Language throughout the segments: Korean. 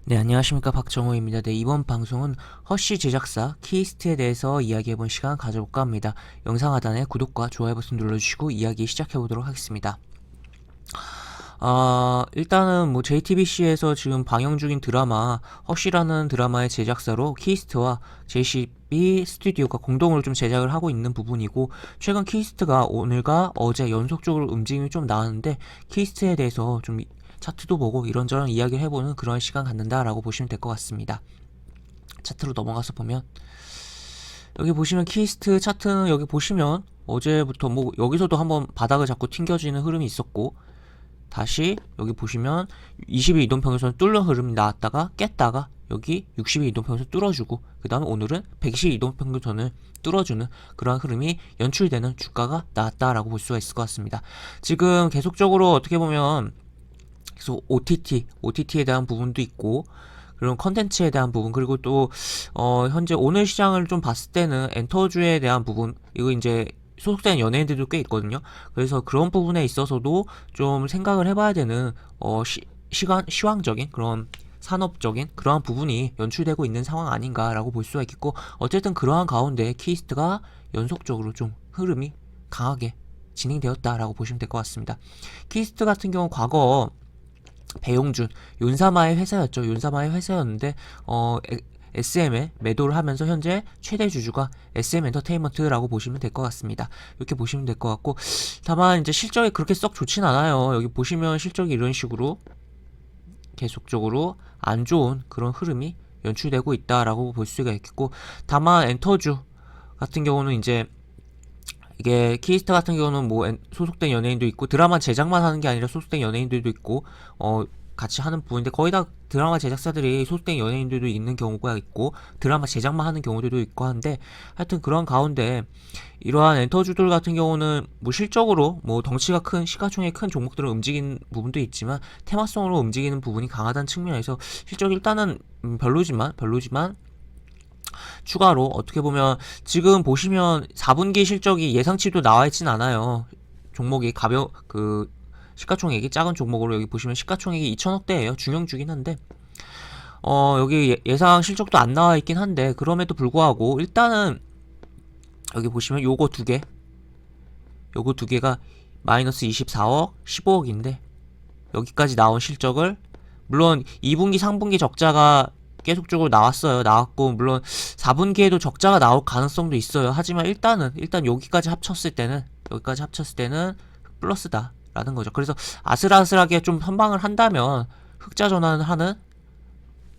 네, 안녕하십니까. 박정호입니다. 네, 이번 방송은 허쉬 제작사 키이스트에 대해서 이야기해본 시간 가져볼까 합니다. 영상 하단에 구독과 좋아요 버튼 눌러주시고 이야기 시작해보도록 하겠습니다. 일단은 뭐 JTBC에서 지금 방영 중인 드라마 허쉬라는 드라마의 제작사로 키이스트와 JCB 스튜디오가 공동으로 좀 제작을 하고 있는 부분이고, 최근 키이스트가 오늘과 어제 연속적으로 움직임이 좀 나왔는데 키이스트에 대해서 좀 차트도 보고 이런저런 이야기를 해보는 그런 시간 갖는다라고 보시면 될 것 같습니다. 차트로 넘어가서 보면 여기 보시면 키이스트 차트는 여기 보시면 어제부터 뭐 여기서도 한번 바닥을 잡고 튕겨지는 흐름이 있었고, 다시 여기 보시면 20일 이동평균선 뚫는 흐름이 나왔다가 깼다가 여기 60일 이동평균선 뚫어주고, 그 다음에 오늘은 120일 이동평균선을 뚫어주는 그러한 흐름이 연출되는 주가가 나왔다라고 볼 수가 있을 것 같습니다. 지금 계속적으로 어떻게 보면 계속 OTT에 대한 부분도 있고, 그리고 컨텐츠에 대한 부분, 그리고 또 현재 오늘 시장을 좀 봤을 때는 엔터주에 대한 부분, 이거 이제 소속된 연예인들도 꽤 있거든요. 그래서 그런 부분에 있어서도 좀 생각을 해봐야 되는 시황적인 그런 산업적인 그러한 부분이 연출되고 있는 상황 아닌가라고 볼 수가 있겠고, 어쨌든 그러한 가운데 키이스트가 연속적으로 좀 흐름이 강하게 진행되었다라고 보시면 될 것 같습니다. 키이스트 같은 경우 과거 배용준, 윤사마의 회사였죠. 윤사마의 회사였는데 SM에 매도를 하면서 현재 최대 주주가 SM 엔터테인먼트라고 보시면 될 것 같습니다. 이렇게 보시면 될 것 같고, 다만 이제 실적이 그렇게 썩 좋진 않아요. 여기 보시면 실적이 이런 식으로 계속적으로 안 좋은 그런 흐름이 연출되고 있다라고 볼 수가 있겠고, 다만 엔터주 같은 경우는 이제 이게 키이스트 같은 경우는 뭐 소속된 연예인도 있고, 드라마 제작만 하는 게 아니라 소속된 연예인들도 있고 같이 하는 부분인데, 거의 다 드라마 제작사들이 소속된 연예인들도 있는 경우가 있고 드라마 제작만 하는 경우들도 있고 한데, 하여튼 그런 가운데 이러한 엔터주들 같은 경우는 뭐 실적으로 뭐 덩치가 큰 시가총액 큰 종목들을 움직이는 부분도 있지만 테마성으로 움직이는 부분이 강하다는 측면에서 실적이 일단은 별로지만 추가로 어떻게 보면 지금 보시면 4분기 실적이 예상치도 나와있진 않아요. 종목이 시가총액이 작은 종목으로 여기 보시면 시가총액이 2천억대예요. 중형주긴 한데 여기 예상 실적도 안 나와있긴 한데, 그럼에도 불구하고 일단은 여기 보시면 요거 두 개가 마이너스 24억 15억인데 여기까지 나온 실적을, 물론 2분기 3분기 적자가 계속적으로 나왔고, 물론 4분기에도 적자가 나올 가능성도 있어요. 하지만 일단 여기까지 합쳤을 때는 플러스다 라는 거죠. 그래서 아슬아슬하게 좀 선방을 한다면 흑자 전환을 하는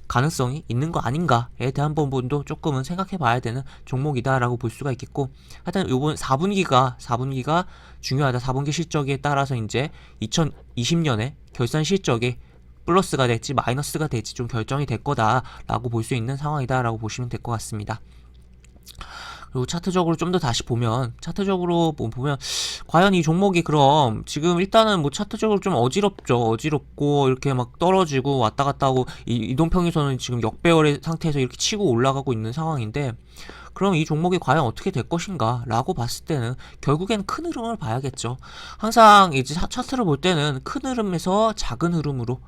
가능성이 있는 거 아닌가에 대한 부분도 조금은 생각해 봐야 되는 종목이다라고 볼 수가 있겠고, 하여튼 요번 4분기가 중요하다. 4분기 실적에 따라서 이제 2020년에 결산 실적이 플러스가 될지 마이너스가 될지 좀 결정이 될 거다라고 볼 수 있는 상황이다라고 보시면 될 것 같습니다. 그리고 차트적으로 좀 더 다시 보면, 과연 이 종목이 그럼 지금 일단은 뭐 차트적으로 좀 어지럽고 이렇게 막 떨어지고 왔다 갔다 하고, 이동평균선은 지금 역배열의 상태에서 이렇게 치고 올라가고 있는 상황인데, 그럼 이 종목이 과연 어떻게 될 것인가 라고 봤을 때는 결국엔 큰 흐름을 봐야겠죠. 항상 이제 차트를 볼 때는 큰 흐름에서 작은 흐름으로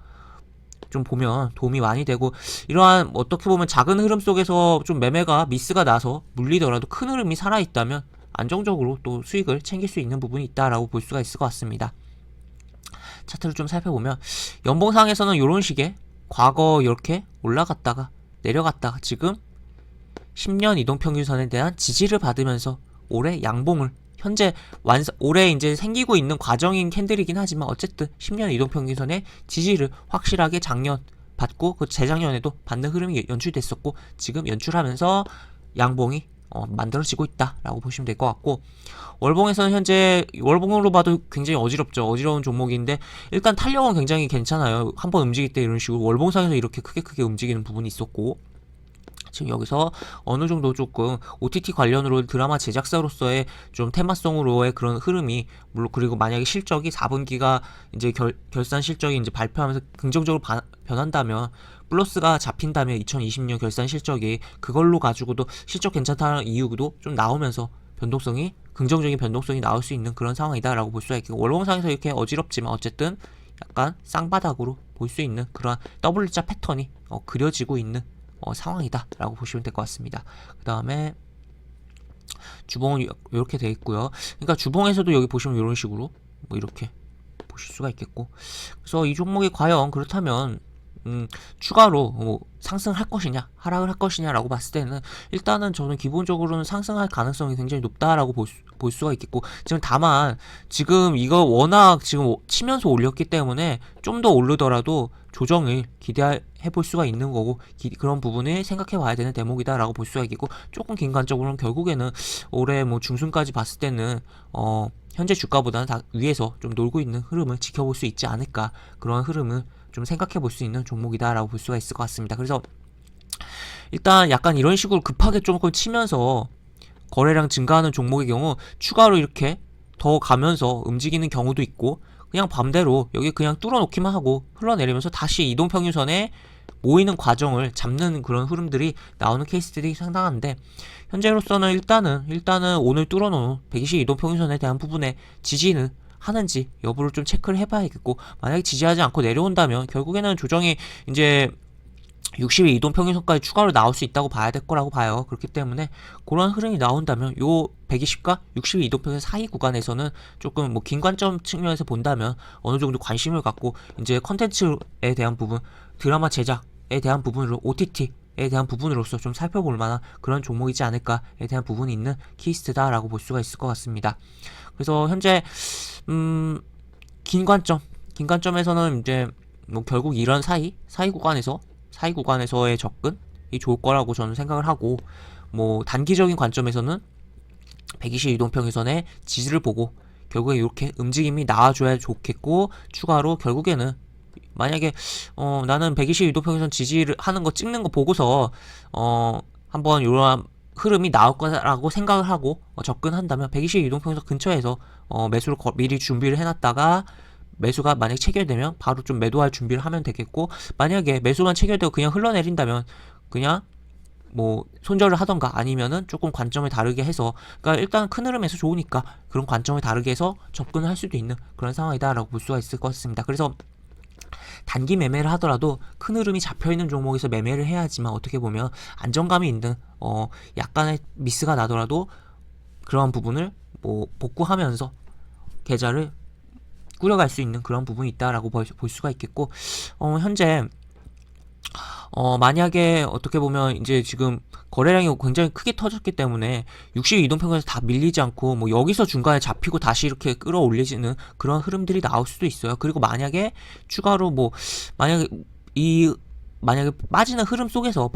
좀 보면 도움이 많이 되고, 이러한 어떻게 보면 작은 흐름 속에서 좀 매매가 미스가 나서 물리더라도 큰 흐름이 살아있다면 안정적으로 또 수익을 챙길 수 있는 부분이 있다라고 볼 수가 있을 것 같습니다. 차트를 좀 살펴보면 연봉상에서는 이런 식의 과거 이렇게 올라갔다가 내려갔다가 지금 10년 이동평균선에 대한 지지를 받으면서 올해 양봉을 현재 올해 이제 생기고 있는 과정인 캔들이긴 하지만, 어쨌든 10년 이동평균선의 지지를 확실하게 작년 받고, 그 재작년에도 받는 흐름이 연출됐었고, 지금 연출하면서 양봉이 만들어지고 있다라고 보시면 될 것 같고, 월봉에서는 현재 월봉으로 봐도 굉장히 어지러운 종목인데, 일단 탄력은 굉장히 괜찮아요. 한번 움직일 때 이런 식으로 월봉상에서 이렇게 크게 움직이는 부분이 있었고, 지금 여기서 어느 정도 조금 OTT 관련으로 드라마 제작사로서의 좀 테마성으로의 그런 흐름이, 물론 그리고 만약에 실적이 4분기가 이제 결산 실적이 이제 발표하면서 긍정적으로 변한다면, 플러스가 잡힌다면 2020년 결산 실적이 그걸로 가지고도 실적 괜찮다는 이유도 좀 나오면서 긍정적인 변동성이 나올 수 있는 그런 상황이다라고 볼 수가 있고, 월봉상에서 이렇게 어지럽지만 어쨌든 약간 쌍바닥으로 볼 수 있는 그런 W자 패턴이 그려지고 있는 상황이다 라고 보시면 될 것 같습니다. 그 다음에 주봉은 이렇게 되어 있고요. 그러니까 주봉에서도 여기 보시면 이런 식으로 뭐 이렇게 보실 수가 있겠고, 그래서 이 종목이 과연 그렇다면 추가로 뭐 상승할 것이냐 하락을 할 것이냐 라고 봤을 때는 일단은 저는 기본적으로는 상승할 가능성이 굉장히 높다라고 볼 수가 있겠고, 지금 다만 지금 이거 워낙 지금 치면서 올렸기 때문에 좀 더 오르더라도 조정을 기대해 볼 수가 있는 거고, 그런 부분을 생각해 봐야 되는 대목이다 라고 볼 수가 있겠고, 조금 긴관적으로는 결국에는 올해 뭐 중순까지 봤을 때는 현재 주가보다는 다 위에서 좀 놀고 있는 흐름을 지켜볼 수 있지 않을까, 그런 흐름을 좀 생각해 볼 수 있는 종목이다라고 볼 수가 있을 것 같습니다. 그래서 일단 약간 이런 식으로 급하게 조금 치면서 거래량 증가하는 종목의 경우 추가로 이렇게 더 가면서 움직이는 경우도 있고, 그냥 반대로 여기 그냥 뚫어놓기만 하고 흘러내리면서 다시 이동평균선에 모이는 과정을 잡는 그런 흐름들이 나오는 케이스들이 상당한데, 현재로서는 일단은 오늘 뚫어놓은 120 이동평균선에 대한 부분에 지지는 하는지 여부를 좀 체크를 해봐야겠고, 만약에 지지하지 않고 내려온다면 결국에는 조정이 이제 60의 이동평균선까지 추가로 나올 수 있다고 봐야 될 거라고 봐요. 그렇기 때문에 그런 흐름이 나온다면 요 120과 60의 이동평균 사이 구간에서는 조금 뭐 긴 관점 측면에서 본다면 어느 정도 관심을 갖고 이제 컨텐츠에 대한 부분, 드라마 제작에 대한 부분으로 OTT에 대한 부분으로서 좀 살펴볼 만한 그런 종목이지 않을까에 대한 부분이 있는 키스트다라고 볼 수가 있을 것 같습니다. 그래서 현재 긴 관점에서는 이제 뭐 결국 이런 사이 구간에서의 접근이 좋을 거라고 저는 생각을 하고, 뭐 단기적인 관점에서는 120 이동평균선의 지지를 보고 결국에 이렇게 움직임이 나와줘야 좋겠고, 추가로 결국에는 만약에 나는 120 이동평균선 지지를 하는 거 찍는 거 보고서 한번 이러한 흐름이 나올 거라고 생각을 하고 접근한다면 120 이동평균선 근처에서 매수를 미리 준비를 해놨다가 매수가 만약 체결되면 바로 좀 매도할 준비를 하면 되겠고, 만약에 매수만 체결되고 그냥 흘러내린다면 그냥 뭐 손절을 하던가 아니면은 조금 관점을 다르게 해서, 그러니까 일단 큰 흐름에서 좋으니까 그런 관점을 다르게 해서 접근을 할 수도 있는 그런 상황이다라고 볼 수가 있을 것 같습니다. 그래서 단기 매매를 하더라도 큰 흐름이 잡혀있는 종목에서 매매를 해야지만 어떻게 보면 안정감이 있는 약간의 미스가 나더라도 그런 부분을 뭐 복구하면서 계좌를 꾸려갈 수 있는 그런 부분이 있다라고 볼 수가 있겠고, 현재 만약에 어떻게 보면 이제 지금 거래량이 굉장히 크게 터졌기 때문에 60 이동평균에서 다 밀리지 않고 뭐 여기서 중간에 잡히고 다시 이렇게 끌어올리지는 그런 흐름들이 나올 수도 있어요. 그리고 만약에 추가로 뭐 만약에 빠지는 흐름 속에서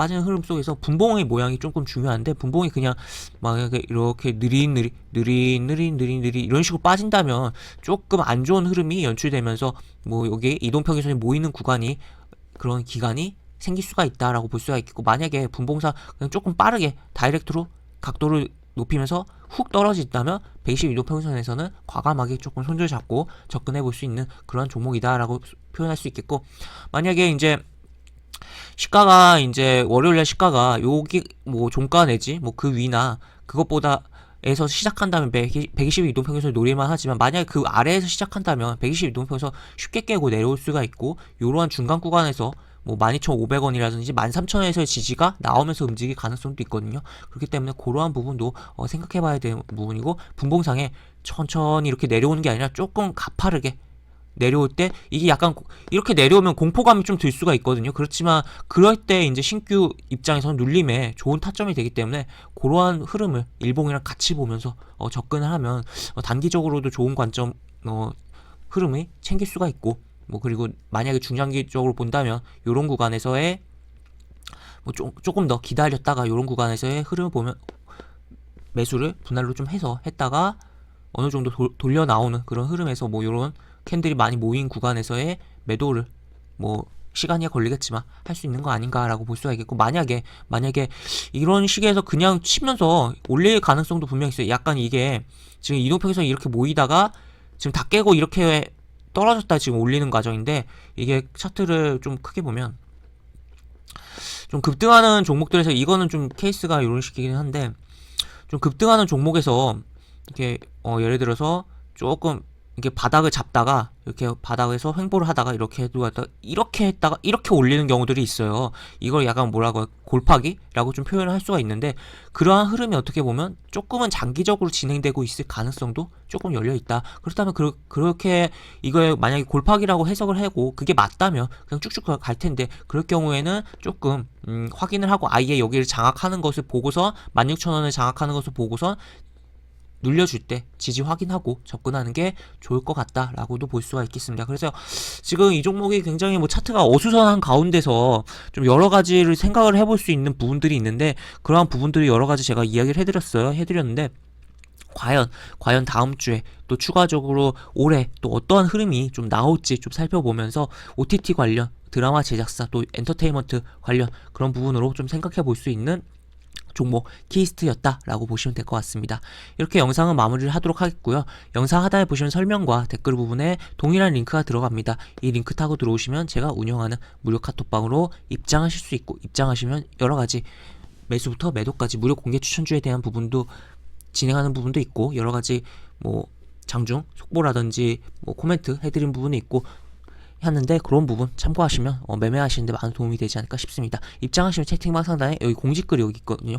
분봉의 모양이 조금 중요한데, 분봉이 그냥 만약에 이렇게 느릿느릿 이런 식으로 빠진다면 조금 안 좋은 흐름이 연출되면서 뭐 여기 이동평균선이 모이는 구간이, 그런 기간이 생길 수가 있다라고 볼 수가 있겠고, 만약에 분봉상 그냥 조금 빠르게 다이렉트로 각도를 높이면서 훅 떨어진다면 120 이동평균선에서는 과감하게 조금 손절 잡고 접근해 볼 수 있는 그런 종목이다라고 표현할 수 있겠고, 만약에 이제 시가가 이제 월요일날 시가가 여기 뭐 종가 내지 뭐 그 위나 그것보다 에서 시작한다면 120 이동평균선을 노릴만 하지만, 만약에 그 아래에서 시작한다면 120 이동평균선 쉽게 깨고 내려올 수가 있고, 이러한 중간 구간에서 뭐 12,500원이라든지 13,000원에서의 지지가 나오면서 움직일 가능성도 있거든요. 그렇기 때문에 그러한 부분도 생각해 봐야 되는 부분이고, 분봉상에 천천히 이렇게 내려오는 게 아니라 조금 가파르게 내려올 때 이게 약간 이렇게 내려오면 공포감이 좀 들 수가 있거든요. 그렇지만 그럴 때 이제 신규 입장에서는 눌림에 좋은 타점이 되기 때문에 그러한 흐름을 일봉이랑 같이 보면서 접근을 하면 단기적으로도 좋은 관점 흐름이 챙길 수가 있고, 뭐 그리고 만약에 중장기적으로 본다면 요런 구간에서의 뭐 조금 더 기다렸다가 요런 구간에서의 흐름을 보면 매수를 분할로 좀 해서 했다가 어느 정도 돌려 나오는 그런 흐름에서 뭐 요런 캔들이 많이 모인 구간에서의 매도를 뭐 시간이 걸리겠지만 할 수 있는 거 아닌가라고 볼 수가 있겠고, 만약에 이런 식에서 그냥 치면서 올릴 가능성도 분명히 있어요. 약간 이게 지금 이동평균선이 이렇게 모이다가 지금 다 깨고 이렇게 떨어졌다 지금 올리는 과정인데, 이게 차트를 좀 크게 보면 좀 급등하는 종목들에서, 이거는 좀 케이스가 이런 식이긴 한데, 좀 급등하는 종목에서 이렇게 예를 들어서 조금 이게 바닥을 잡다가 이렇게 바닥에서 횡보를 하다가 이렇게 해두다가 이렇게 했다가 이렇게 올리는 경우들이 있어요. 이걸 약간 뭐라고 골파기라고 좀 표현을 할 수가 있는데, 그러한 흐름이 어떻게 보면 조금은 장기적으로 진행되고 있을 가능성도 조금 열려 있다. 그렇다면 그렇게 이걸 만약에 골파기라고 해석을 하고 그게 맞다면 그냥 쭉쭉 갈 텐데, 그럴 경우에는 조금 확인을 하고 아예 여기를 장악하는 것을 보고서 16,000원을 장악하는 것을 보고서 눌려줄 때 지지 확인하고 접근하는 게 좋을 것 같다라고도 볼 수가 있겠습니다. 그래서 지금 이 종목이 굉장히 뭐 차트가 어수선한 가운데서 좀 여러 가지를 생각을 해볼 수 있는 부분들이 있는데, 그러한 부분들이 여러 가지 제가 이야기를 해드렸는데, 과연 다음 주에 또 추가적으로 올해 또 어떠한 흐름이 좀 나올지 좀 살펴보면서 OTT 관련, 드라마 제작사, 또 엔터테인먼트 관련 그런 부분으로 좀 생각해 볼 수 있는 종목 키스트였다라고 보시면 될 것 같습니다. 이렇게 영상은 마무리를 하도록 하겠고요. 영상 하단에 보시면 설명과 댓글 부분에 동일한 링크가 들어갑니다. 이 링크 타고 들어오시면 제가 운영하는 무료 카톡방으로 입장하실 수 있고, 입장하시면 여러가지 매수부터 매도까지 무료 공개 추천주에 대한 부분도 진행하는 부분도 있고, 여러가지 뭐 장중 속보라든지 뭐 코멘트 해드린 부분이 있고 하는데, 그런 부분 참고하시면 매매하시는데 많은 도움이 되지 않을까 싶습니다. 입장하시면 채팅방 상단에 여기 공지글이 여기 있거든요.